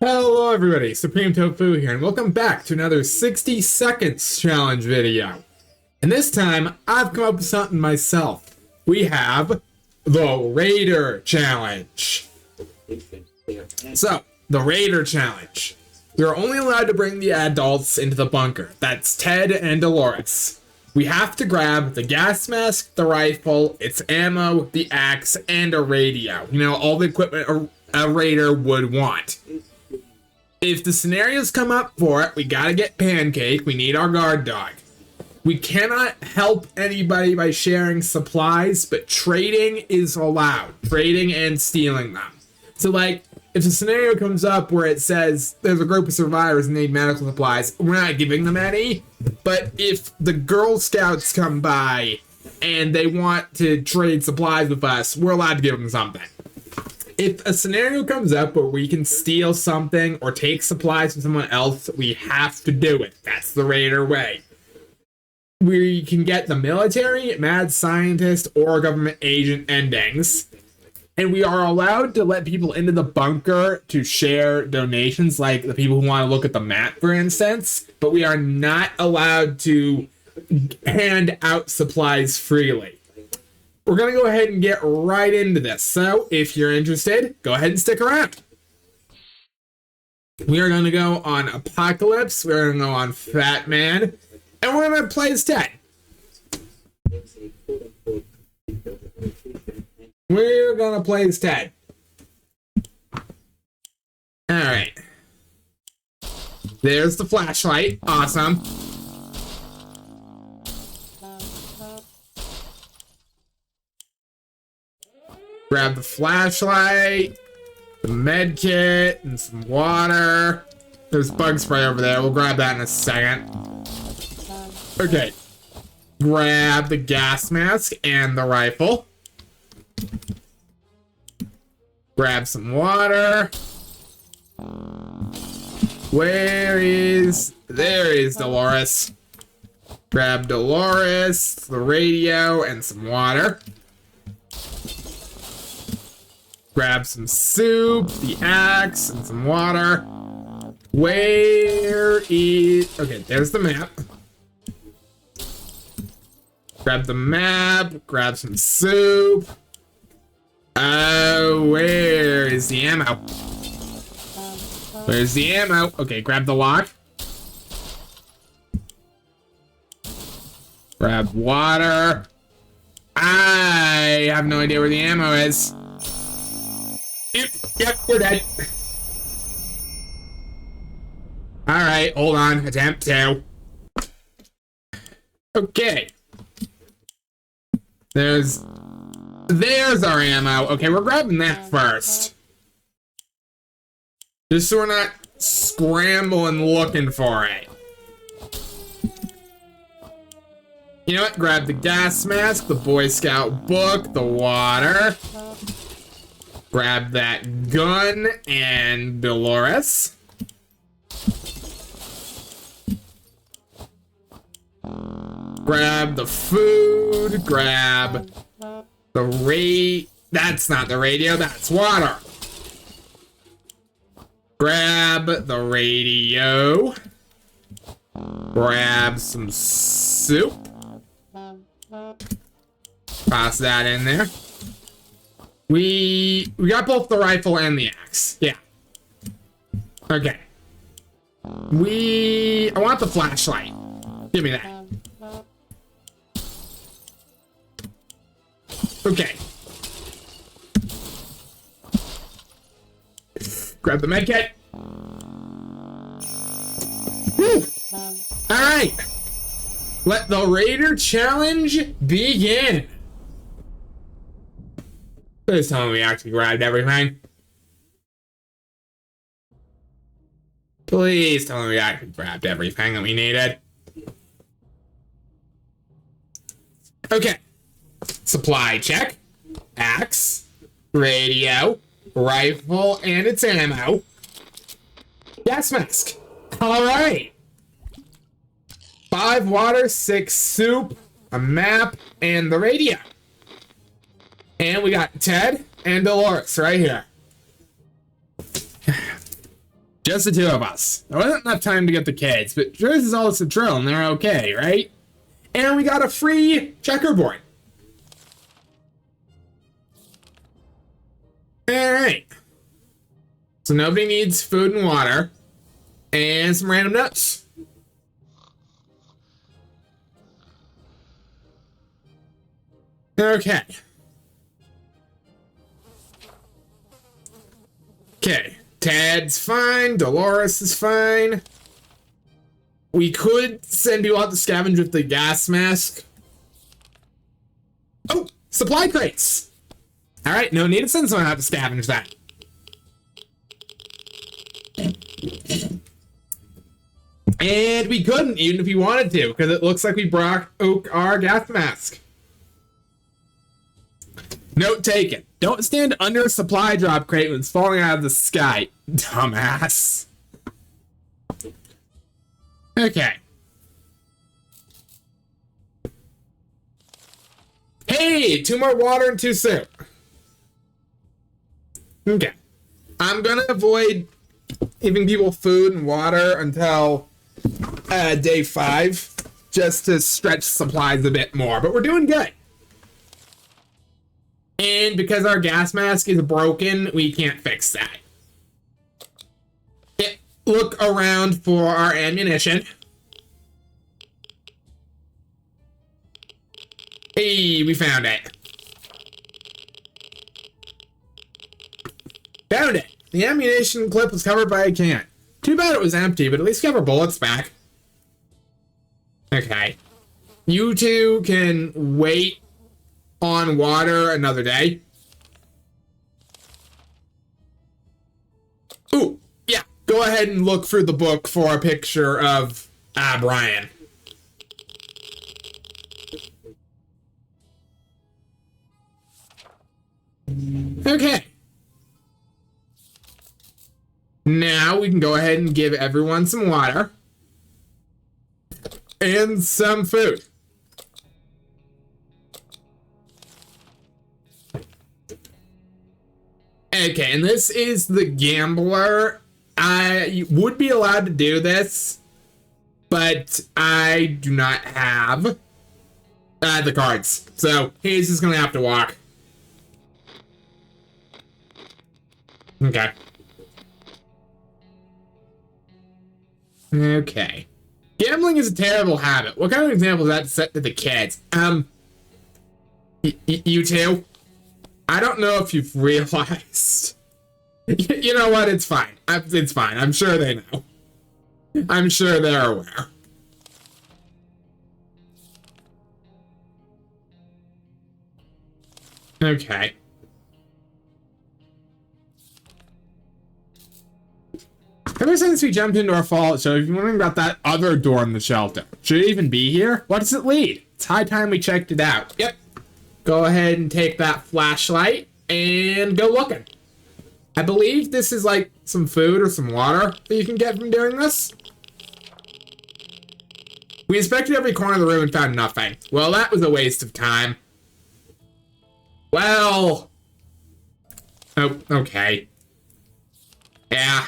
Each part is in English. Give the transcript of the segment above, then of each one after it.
Hello everybody, Supreme Tofu here, and welcome back to another 60 seconds challenge video. And this time, I've come up with something myself. We have the Raider Challenge. So, the Raider Challenge. You're only allowed to bring the adults into the bunker. That's Ted and Dolores. We have to grab the gas mask, the rifle, its ammo, the axe, and a radio. You know, all the equipment a raider would want. If the scenarios come up for it, we gotta get Pancake. We need our guard dog. We cannot help anybody by sharing supplies, but trading is allowed. Trading and stealing them. So, like, if the scenario comes up where it says there's a group of survivors and need medical supplies, we're not giving them any. But if the Girl Scouts come by and they want to trade supplies with us, we're allowed to give them something. If a scenario comes up where we can steal something or take supplies from someone else, we have to do it. That's the Raider way. We can get the military, mad scientist, or government agent endings. And we are allowed to let people into the bunker to share donations, like the people who want to look at the map, for instance. But we are not allowed to hand out supplies freely. We're going to go ahead and get right into this. So, if you're interested, go ahead and stick around. We are going to go on Apocalypse. We're going to go on Fat Man. And we're going to play as Ted. We're going to play as Ted. Alright. There's the flashlight. Awesome. Grab the flashlight, the med kit, and some water. There's bug spray over there. We'll grab that in a second. Okay. Grab the gas mask and the rifle. Grab some water. There is Dolores. Grab Dolores, the radio, and some water. Grab some soup, the axe, and some water. Where is... Okay, there's the map. Grab the map, grab some soup. Oh, where is the ammo? Where's the ammo? Okay, grab the lock. Grab water. I have no idea where the ammo is. Yep, we're dead. Alright, hold on. Attempt 2. Okay. There's our ammo. Okay, we're grabbing that first. Just so we're not scrambling looking for it. You know what? Grab the gas mask, the Boy Scout book, the water. Grab that gun and Dolores. Grab the food. Grab the That's not the radio, that's water. Grab the radio. Grab some soup. Toss that in there. We got both the rifle and the axe. Yeah. Okay. I want the flashlight. Give me that. Okay. Grab the medkit. Woo! Alright. Let the Raider Challenge begin. Please tell me we actually grabbed everything. Please tell me we actually grabbed everything that we needed. Okay. Supply check. Axe. Radio. Rifle and its ammo. Gas mask. Alright. 5 water, 6 soup, a map, and the radio. And we got Ted and Dolores right here. Just the two of us. There wasn't enough time to get the kids, but Joyce is all a drill and they're okay, right? And we got a free checkerboard. Alright. So nobody needs food and water. And some random notes. Okay. Okay. Ted's fine. Dolores is fine. We could send you out to scavenge with the gas mask. Oh, supply crates. All right, no need to send someone out to scavenge that. And we couldn't, even if we wanted to, because it looks like we brought our gas mask. Note taken. Don't stand under a supply drop crate when it's falling out of the sky. Dumbass. Okay. Hey, 2 more water and 2 soup. Okay. I'm gonna avoid giving people food and water until day 5, just to stretch supplies a bit more, but we're doing good. And because our gas mask is broken, we can't fix that. Look around for our ammunition. Hey, we found it. Found it. The ammunition clip was covered by a can. Too bad it was empty, but at least we have our bullets back. Okay. You two can wait on water another day. Ooh, yeah. Go ahead and look through the book for a picture of Brian. Okay. Now we can go ahead and give everyone some water and some food. Okay, and this is the gambler. I would be allowed to do this, but I do not have the cards. So he's just gonna have to walk. Okay. Okay. Gambling is a terrible habit. What kind of example is that set to the kids? You two? I don't know if you've realized. You know what? It's fine. It's fine. I'm sure they know. I'm sure they're aware. Okay. Ever since we jumped into our fallout show, if you're wondering about that other door in the shelter, should it even be here? What does it lead? It's high time we checked it out. Yep. Go ahead and take that flashlight and go looking. I believe this is like some food or some water that you can get from doing this. We inspected every corner of the room and found nothing. Well, that was a waste of time. Well. Oh, okay. Yeah.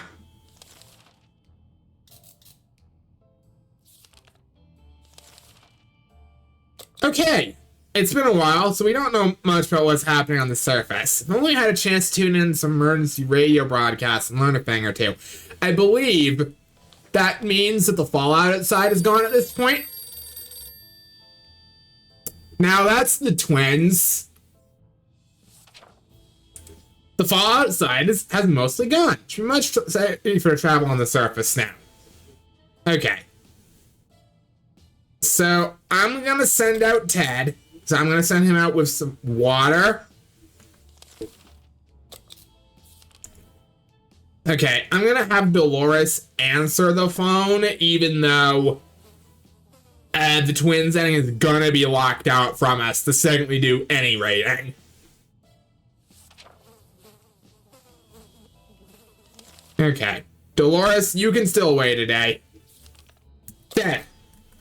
Okay. It's been a while, so we don't know much about what's happening on the surface. I've only had a chance to tune in some emergency radio broadcasts and learn a thing or two. I believe that means that the fallout outside is gone at this point. Now that's the twins. The fallout outside has mostly gone. Too much for travel on the surface now. Okay. So I'm gonna send out Ted. So I'm going to send him out with some water. Okay, I'm going to have Dolores answer the phone, even though the twins ending is going to be locked out from us the second we do any raiding. Okay, Dolores, you can still wait today. Ted,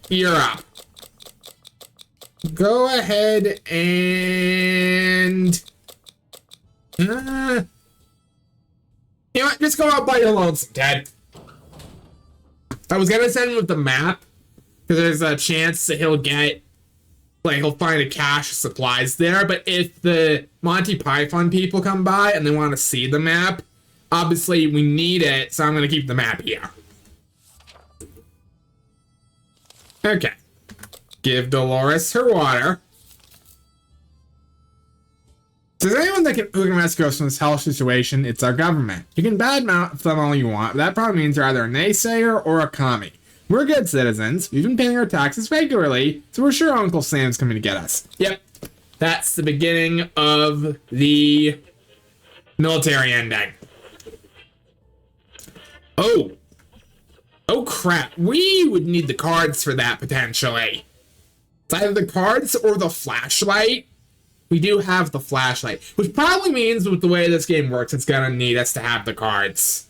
you're up. Go ahead and... you know what? Just go out by your lonesome, Ted. I was gonna send him with the map, because there's a chance that he'll get, like, he'll find a cache of supplies there, but if the Monty Python people come by and they want to see the map, obviously we need it, so I'm gonna keep the map here. Okay. Give Dolores her water. If there's anyone who can rescue us from this hellish situation, it's our government. You can badmouth them all you want, but that probably means you're either a naysayer or a commie. We're good citizens. We've been paying our taxes regularly, so we're sure Uncle Sam's coming to get us. Yep. That's the beginning of the military ending. Oh. Oh crap. We would need the cards for that, potentially. It's either the cards or the flashlight. We do have the flashlight, which probably means with the way this game works, it's gonna need us to have the cards.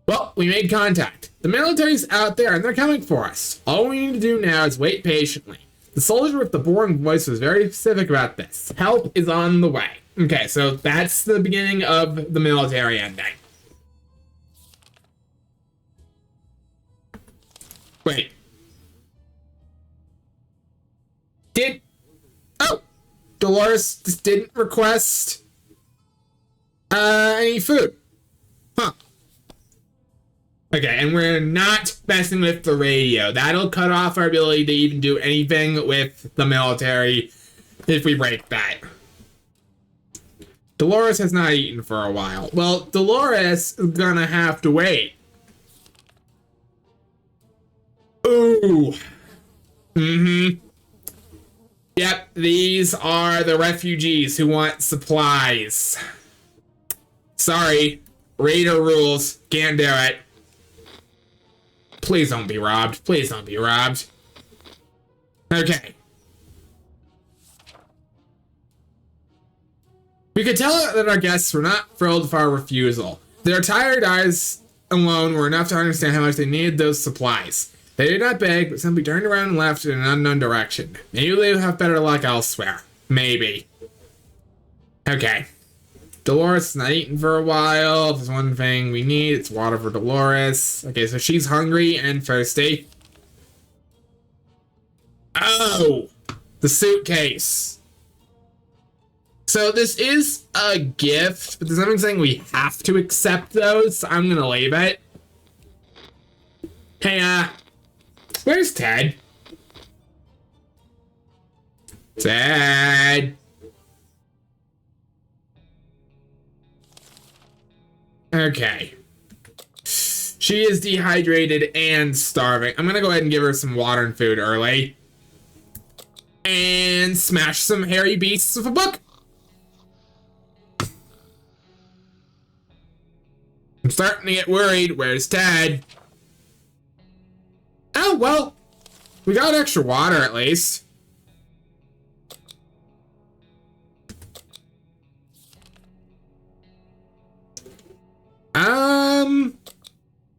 Well, we made contact. The military's out there and they're coming for us. All we need to do now is wait patiently. The soldier with the boring voice was very specific about this. Help is on the way. Okay, so that's the beginning of the military ending. Wait. Oh! Dolores just didn't request any food. Huh. Okay, and we're not messing with the radio. That'll cut off our ability to even do anything with the military if we break that. Dolores has not eaten for a while. Well, Dolores is gonna have to wait. Ooh. Mm-hmm. Yep, these are the refugees who want supplies. Sorry, Raider rules. Can't do it. Please don't be robbed. Please don't be robbed. Okay. We could tell that our guests were not thrilled with our refusal. Their tired eyes alone were enough to understand how much they needed those supplies. They did not beg, but simply turned around and left in an unknown direction. Maybe they'll have better luck elsewhere. Maybe. Okay. Dolores has not eaten for a while. If there's one thing we need, it's water for Dolores. Okay, so she's hungry and thirsty. Oh! The suitcase. So this is a gift, but there's nothing saying we have to accept those, so I'm gonna leave it. Hey, where's Ted? Ted! Okay. She is dehydrated and starving. I'm gonna go ahead and give her some water and food early. And smash some hairy beasts with a book. I'm starting to get worried. Where's Ted? Oh, well. We got extra water at least.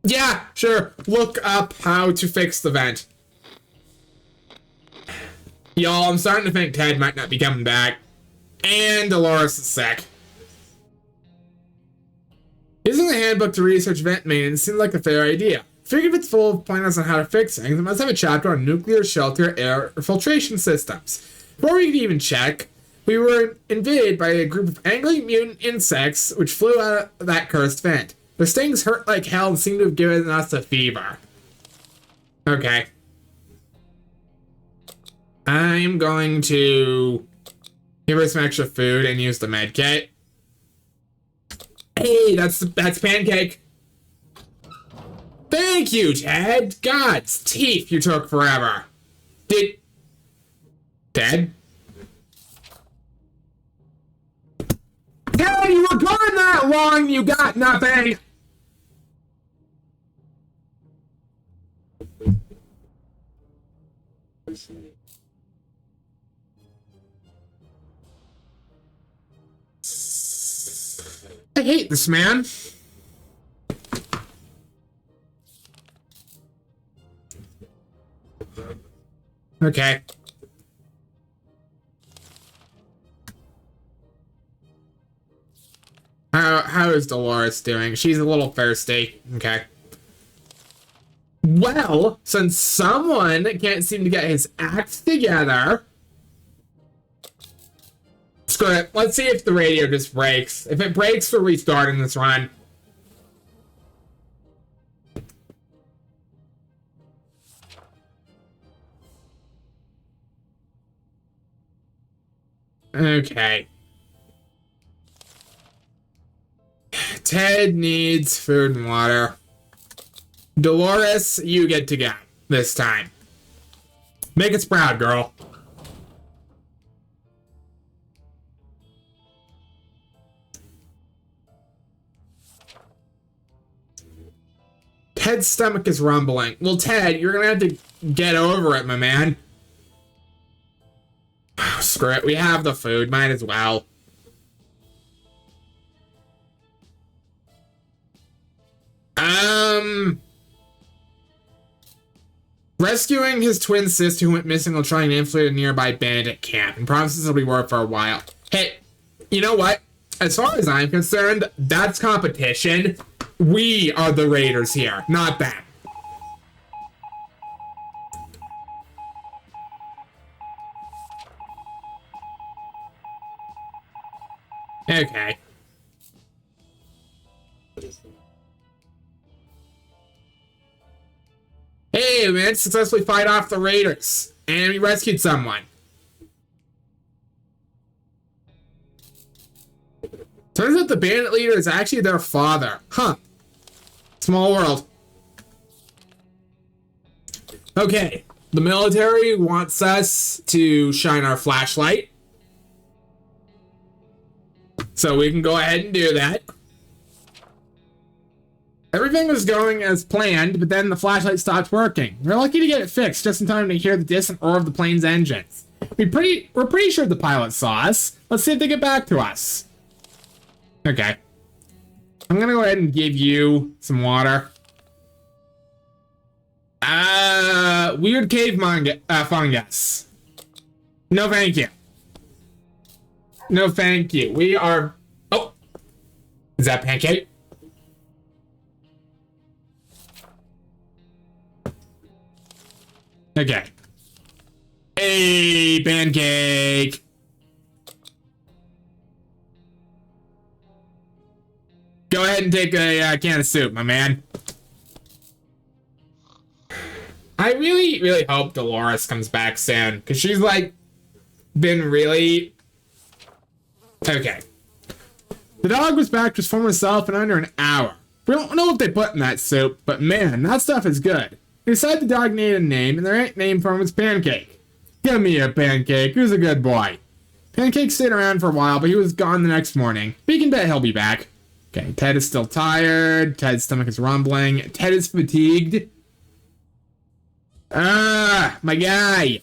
Yeah, sure. Look up how to fix the vent. Y'all, I'm starting to think Ted might not be coming back. And Dolores is sick. Using the handbook to research vent maintenance seemed like a fair idea. Figure if it's full of plans on how to fix things, it must have a chapter on nuclear shelter air filtration systems. Before we could even check, we were invaded by a group of angry mutant insects which flew out of that cursed vent. Their stings hurt like hell and seemed to have given us a fever. Okay. I'm going to give her some extra food and use the med kit. Hey, that's Pancake. Thank you, Ted. God's teeth, you took forever. Ted? Ted, you were gone that long, you got nothing. I hate this man. Okay. How is Dolores doing? She's a little thirsty. Okay. Well, since someone can't seem to get his act together, screw it. Let's see if the radio just breaks. If it breaks, we're restarting this run. Okay. Ted needs food and water. Dolores, you get to go this time. Make us proud, girl. Ted's stomach is rumbling. Well, Ted, you're gonna have to get over it, my man. Oh, screw it. We have the food. Might as well. Rescuing his twin sister who went missing while trying to infiltrate a nearby bandit camp and promises it'll be worth for a while. Hey, you know what? As far as I'm concerned, that's competition. We are the raiders here, not them. Okay. Hey, we managed to successfully fight off the raiders, and we rescued someone. Turns out the bandit leader is actually their father. Huh. Small world. Okay, the military wants us to shine our flashlight. So we can go ahead and do that. Everything was going as planned, but then the flashlight stopped working. We're lucky to get it fixed just in time to hear the distant roar of the plane's engines. We're pretty sure the pilot saw us. Let's see if they get back to us. Okay. I'm gonna go ahead and give you some water. Weird cave fungus. No thank you. No thank you. We are... Oh! Is that Pancake? Okay. Hey, Pancake! Go ahead and take a can of soup, my man. I really, really hope Dolores comes back soon, because she's, like, been really... Okay. The dog was back to his former self in under an hour. We don't know what they put in that soup, but man, that stuff is good. They decided the dog needed a name, and the right name for him was Pancake. Give me a Pancake, who's a good boy. Pancake stayed around for a while, but he was gone the next morning. We can bet he'll be back. Okay, Ted is still tired. Ted's stomach is rumbling. Ted is fatigued. Ah, my guy.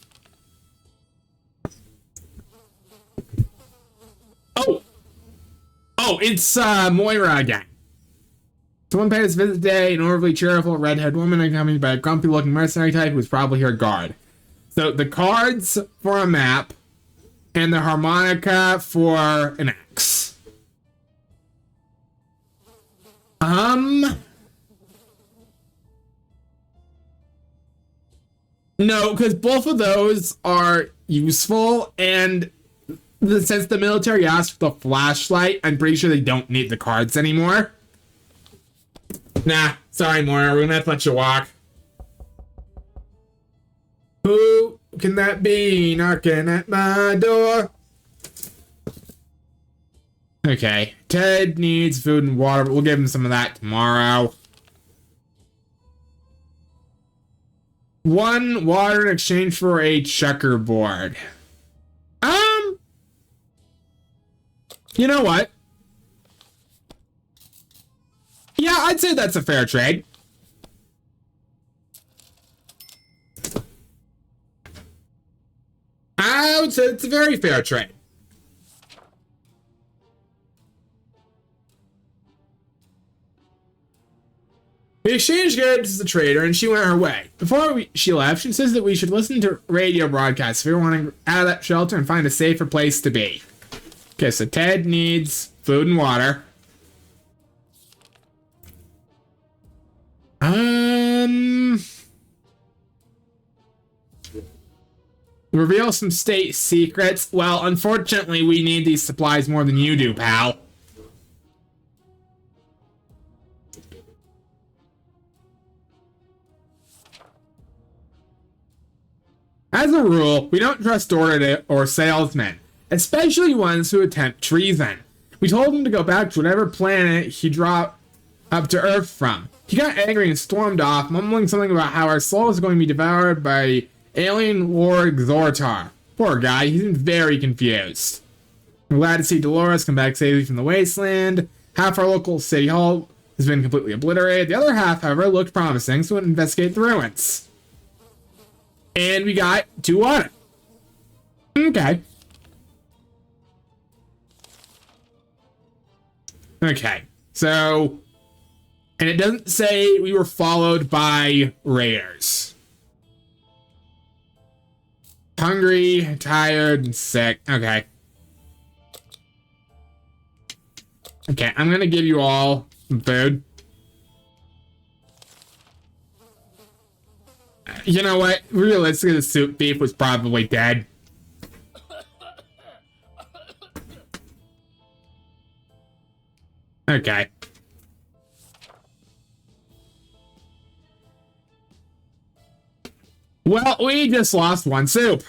Oh, it's Moira again. Someone paid his visit today, an overly cheerful redhead woman accompanied by a grumpy-looking mercenary type who was probably her guard. So the cards for a map and the harmonica for an axe. No, because both of those are useful, and since the military asked for the flashlight, I'm pretty sure they don't need the cards anymore. Nah, sorry, Moira, we're gonna have to let you walk. Who can that be knocking at my door? Okay, Ted needs food and water, but we'll give him some of that tomorrow. 1 water in exchange for a checkerboard. You know what? Yeah, I'd say that's a fair trade. I would say it's a very fair trade. We exchanged goods to the trader, and she went her way. Before she left, she says that we should listen to radio broadcasts if we want to out of that shelter and find a safer place to be. Okay, so Ted needs food and water. Reveal some state secrets. Well, unfortunately, we need these supplies more than you do, pal. As a rule, we don't trust door or salesmen, especially ones who attempt treason. We told him to go back to whatever planet he dropped up to Earth from. He got angry and stormed off, mumbling something about how our souls are going to be devoured by alien Lord Xortar. Poor guy, he seemed very confused. We're glad to see Dolores come back safely from the wasteland. Half our local city hall has been completely obliterated. The other half, however, looked promising, so we'll investigate the ruins. And we got 2 water. Okay. Okay, so... And it doesn't say we were followed by raiders. Hungry, tired, and sick. Okay. Okay, I'm gonna give you all some food. You know what? Realistically, the soup thief was probably dead. Okay. Well, we just lost 1 soup.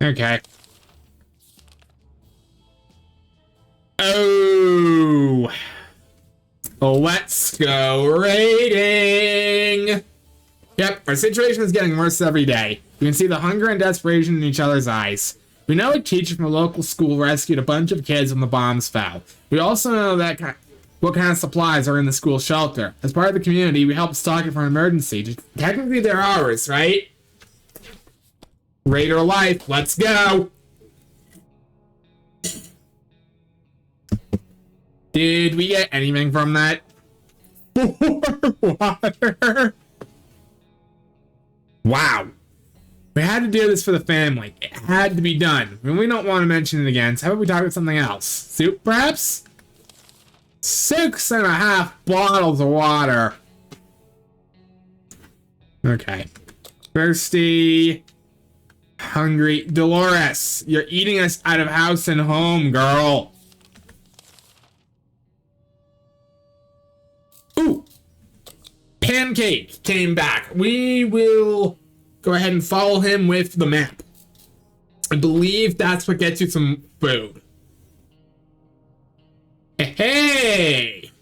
Okay. Oh. Let's go raiding. Yep, our situation is getting worse every day. We can see the hunger and desperation in each other's eyes. We know a teacher from a local school rescued a bunch of kids when the bombs fell. We also know what kind of supplies are in the school shelter. As part of the community, we help stock it for an emergency. Technically, they're ours, right? Raider life, let's go! Did we get anything from that? Water! Wow. We had to do this for the family. It had to be done. I mean, we don't want to mention it again, so how about we talk about something else? Soup, perhaps? 6.5 bottles of water. Okay. Thirsty. Hungry. Dolores, you're eating us out of house and home, girl. Ooh. Pancake came back. We will go ahead and follow him with the map. I believe that's what gets you some food. Hey!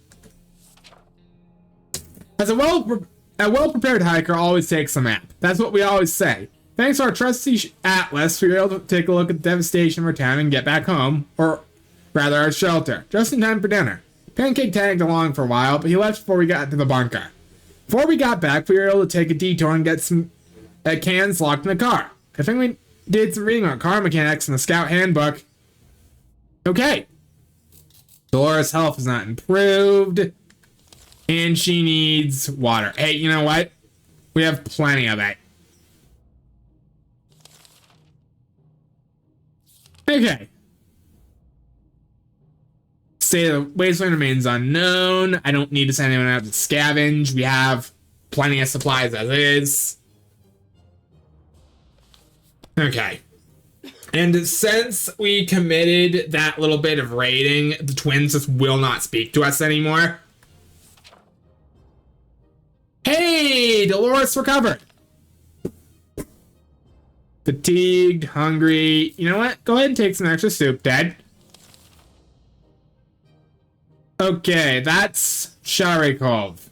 As a well-prepared hiker always takes a map. That's what we always say. Thanks to our trusty atlas, we were able to take a look at the devastation of our town and get back home, or rather our shelter, just in time for dinner. Pancake tagged along for a while, but he left before we got to the bunker. Before we got back, we were able to take a detour and get some cans locked in the car. I think we did some reading on car mechanics in the Scout Handbook. Okay. Dolores' health is not improved, and she needs water. Hey, you know what? We have plenty of it. Okay. State of the wasteland remains unknown. I don't need to send anyone out to scavenge. We have plenty of supplies as is. Okay. And since we committed that little bit of raiding, the twins just will not speak to us anymore. Hey, Dolores recovered. Fatigued, hungry. You know what? Go ahead and take some extra soup, Dad. Okay, that's Sharikov.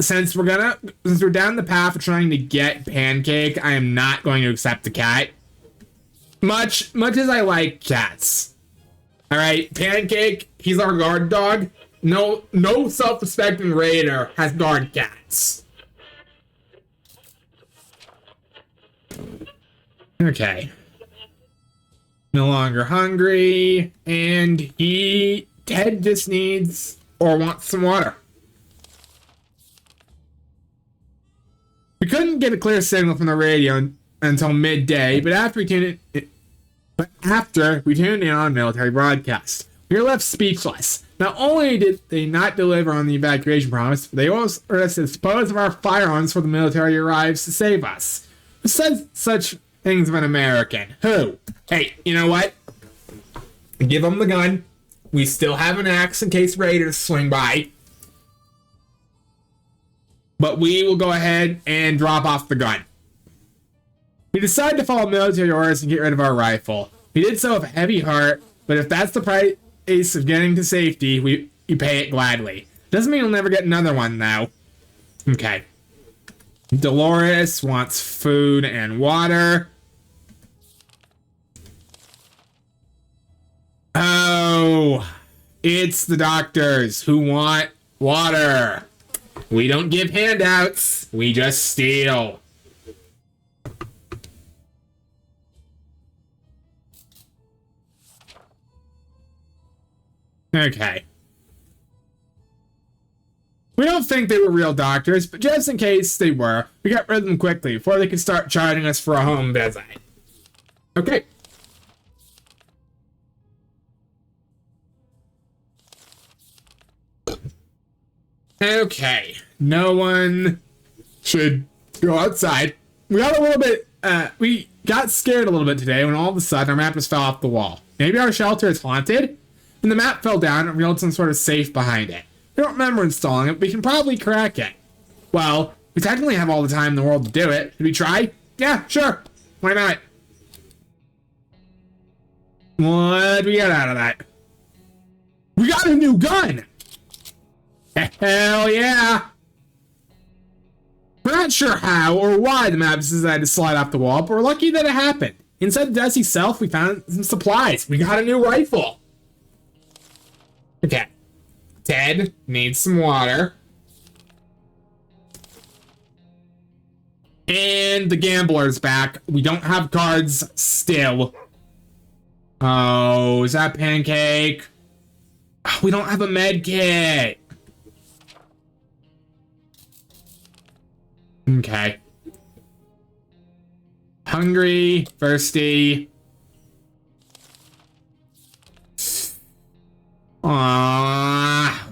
Since we're down the path of trying to get Pancake, I am not going to accept the cat. Much as I like cats. Alright, Pancake, he's our guard dog. No self-respecting raider has guard cats. Okay. No longer hungry, and Ted just needs or wants some water. We couldn't get a clear signal from the radio until midday, but after we tuned in on military broadcast, You're left speechless. Not only did they not deliver on the evacuation promise, but they also ordered us to dispose of our firearms before the military arrives to save us. Who says such things of an American? Who? Hey, you know what? Give them the gun. We still have an axe in case raiders swing by. But we will go ahead and drop off the gun. We decided to follow military orders and get rid of our rifle. We did so with a heavy heart, but if that's the price of getting to safety, we pay it gladly. Doesn't mean we'll never get another one, though. Okay. Dolores wants food and water. Oh, it's the doctors who want water. We don't give handouts. We just steal. Okay. We don't think they were real doctors, but just in case they were, we got rid of them quickly before they could start charging us for a home visit. Okay. Okay. No one should go outside. We got a little bit, we got scared a little bit today when all of a sudden our map just fell off the wall. Maybe our shelter is haunted? And the map fell down and revealed some sort of safe behind it. We don't remember installing it, but we can probably crack it. Well, we technically have all the time in the world to do it. Should we try? Yeah, sure. Why not? What do we get out of that? We got a new gun! Hell yeah! We're not sure how or why the map decided to slide off the wall, but we're lucky that it happened. Inside the dusty self, we found some supplies. We got a new rifle. Okay. Ted needs some water. And the gambler's back. We don't have cards still. Oh, is that Pancake? We don't have a med kit. Okay. Hungry, thirsty.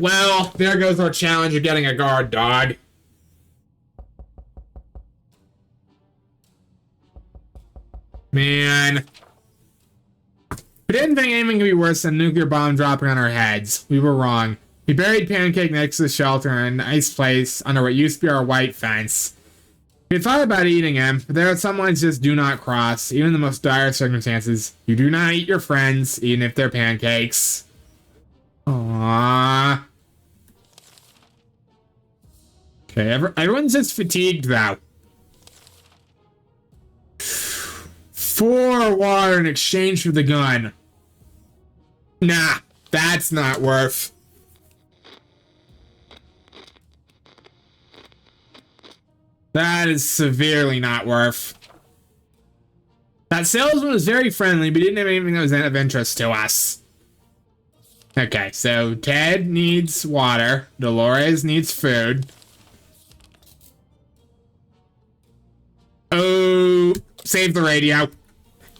Well, there goes our challenge of getting a guard dog. Man. We didn't think anything could be worse than a nuclear bomb dropping on our heads. We were wrong. We buried Pancake next to the shelter in a nice place under what used to be our white fence. We had thought about eating him, but there are some lines just do not cross, even in the most dire circumstances. You do not eat your friends, even if they're pancakes. Aww. Okay, everyone's just fatigued, though. 4 water in exchange for the gun. Nah, that's not worth. That is severely not worth. That salesman was very friendly, but he didn't have anything that was of interest to us. Okay, so Ted needs water. Dolores needs food. Oh, save the radio.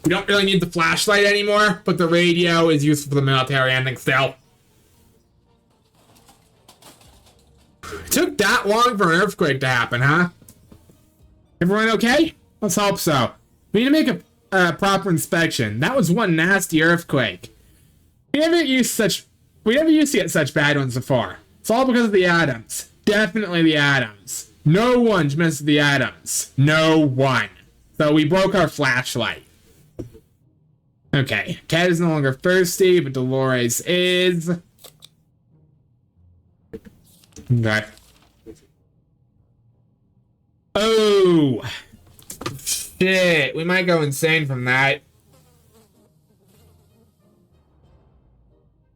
We don't really need the flashlight anymore, but the radio is useful for the military ending still. It took that long for an earthquake to happen, huh? Everyone okay? Let's hope so. We need to make a proper inspection. That was one nasty earthquake. We never used to get such bad ones before. It's all because of the atoms. Definitely the atoms. No one should mess with the atoms. No one. So we broke our flashlight. Okay, Ted is no longer thirsty, but Dolores is. Okay. Oh! Shit, we might go insane from that.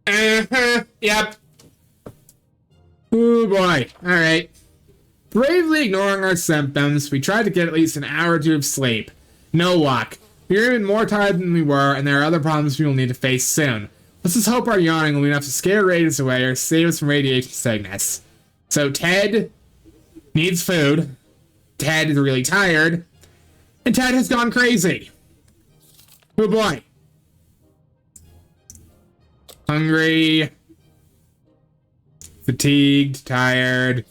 Yep. Oh boy, alright. Bravely ignoring our symptoms, we tried to get at least an hour or 2 of sleep. No luck. We are even more tired than we were, and there are other problems we will need to face soon. Let's just hope our yawning will be enough to scare raiders away or save us from radiation sickness. So Ted needs food. Ted is really tired. And Ted has gone crazy. Oh boy. hungry, fatigued, tired.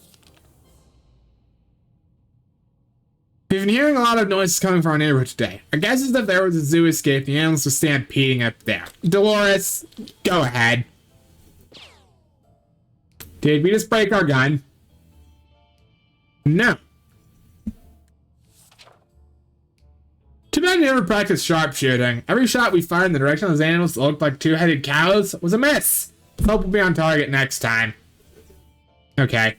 We've been hearing a lot of noises coming from our neighborhood today. Our guess is that if there was a zoo escape, the animals were stampeding up there. Dolores, go ahead. Did we just break our gun? No. Too bad we never practiced sharpshooting. Every shot we fired in the direction of those animals that looked like two-headed cows was a miss. Hope we'll be on target next time. Okay.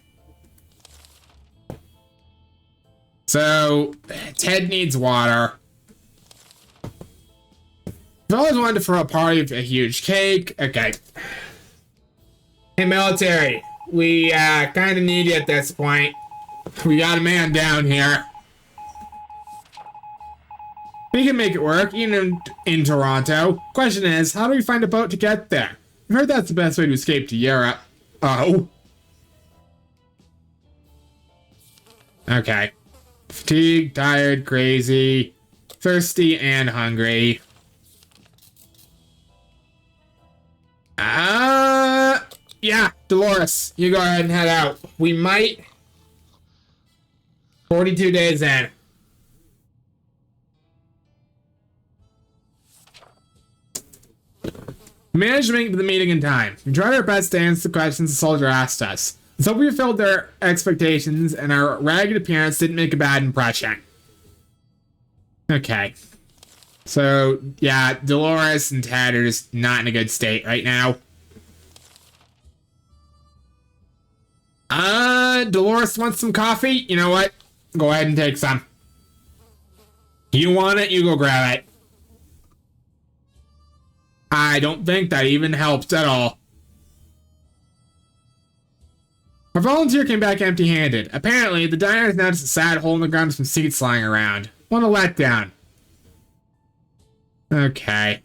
So, Ted needs water. I've always wanted to throw a party with a huge cake. Okay. Hey, military. We, kind of need you at this point. We got a man down here. We can make it work, even in Toronto. Question is, how do we find a boat to get there? I've heard that's the best way to escape to Europe. Oh. Okay. Fatigued, tired, crazy, thirsty, and hungry. Yeah, Dolores, you go ahead and head out. We might... 42 days in. We managed to make it to the meeting in time. We tried our best to answer the questions the soldier asked us. Let's hope we fulfilled their expectations and our ragged appearance didn't make a bad impression. Okay. So, yeah, Dolores and Ted are just not in a good state right now. Dolores wants some coffee? You know what? Go ahead and take some. You want it, you go grab it. I don't think that even helped at all. Our volunteer came back empty-handed. Apparently, the diner is now just a sad hole in the ground with some seats lying around. What a letdown. Okay.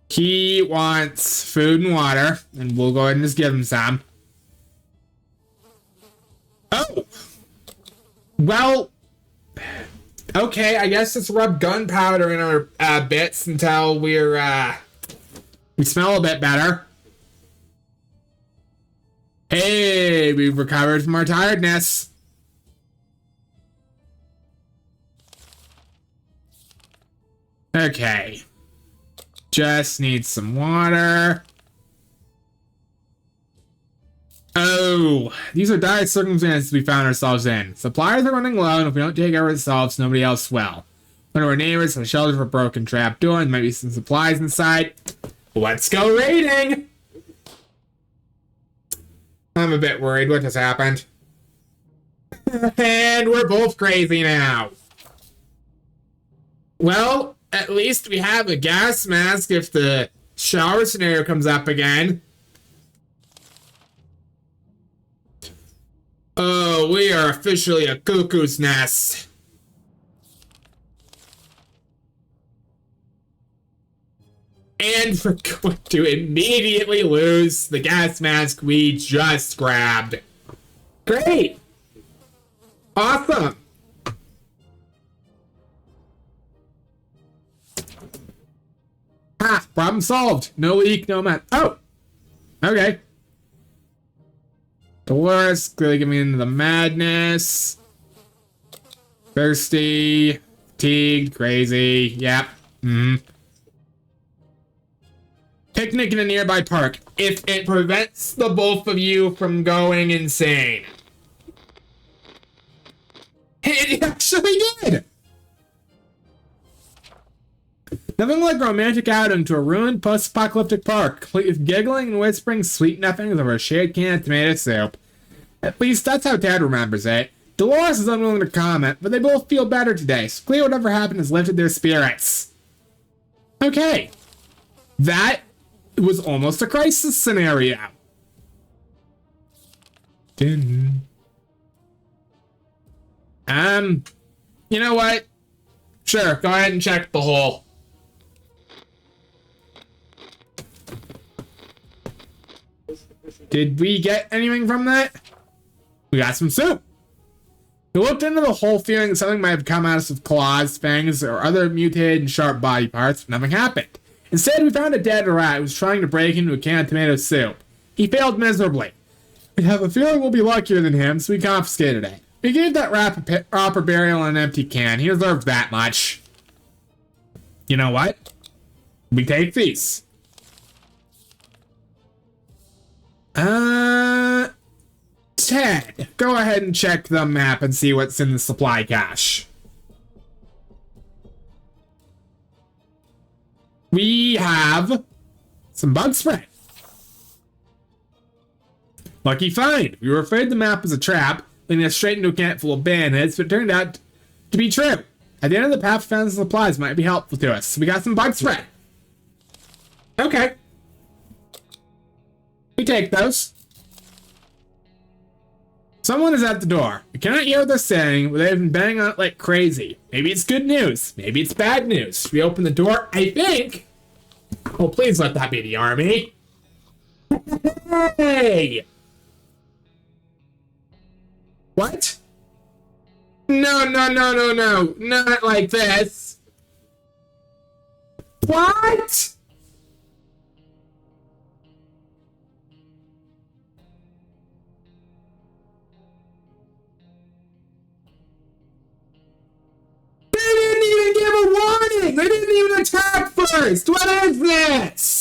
He wants food and water, and we'll go ahead and just give him some. Oh! Well... Okay, I guess let's rub gunpowder in our bits until we smell a bit better. Hey, we've recovered from our tiredness. Okay. Just need some water. Oh, these are dire circumstances we found ourselves in. Supplies are running low, and if we don't take care of ourselves, nobody else will. One of our neighbors has a shelter for a broken trap door, and there might be some supplies inside. Let's go raiding! I'm a bit worried. What just happened? And we're both crazy now. Well, at least we have a gas mask if the shower scenario comes up again. Oh, we are officially a cuckoo's nest. And we're going to immediately lose the gas mask we just grabbed. Great! Awesome! Ha! Problem solved. No leak, no mess. Oh! Okay. Dolores, clearly getting into the madness. Thirsty. Fatigued. Crazy. Yep. Picnic in a nearby park. If it prevents the both of you from going insane. It actually did! Nothing like a romantic outing to a ruined post-apocalyptic park, complete with giggling and whispering sweet nothings over a shared can of tomato soup. At least that's how Dad remembers it. Dolores is unwilling to comment, but they both feel better today, so clearly whatever happened has lifted their spirits. Okay. That was almost a crisis scenario. You know what? Sure, go ahead and check the hole. Did we get anything from that? We got some soup. We looked into the hole fearing that something might have come out of claws, fangs, or other mutated and sharp body parts, but nothing happened. Instead, we found a dead rat who was trying to break into a can of tomato soup. He failed miserably. We have a feeling we'll be luckier than him, so we confiscated it. We gave that rat a proper burial in an empty can. He deserves that much. You know what? We take these. Ted, go ahead and check the map and see what's in the supply cache. We have some bug spray. Lucky find. We were afraid the map was a trap, leading us straight into a camp full of bandits, but it turned out to be true. At the end of the path, we found some supplies might be helpful to us. We got some bug spray. Okay. We take those. Someone is at the door. We cannot hear what they're saying, but they've been banging on it like crazy. Maybe it's good news. Maybe it's bad news. We open the door, I think. Oh, please let that be the army. Hey! What? No, no, no, no, no. Not like this. What? They didn't even give a warning! They didn't even attack first! What is this?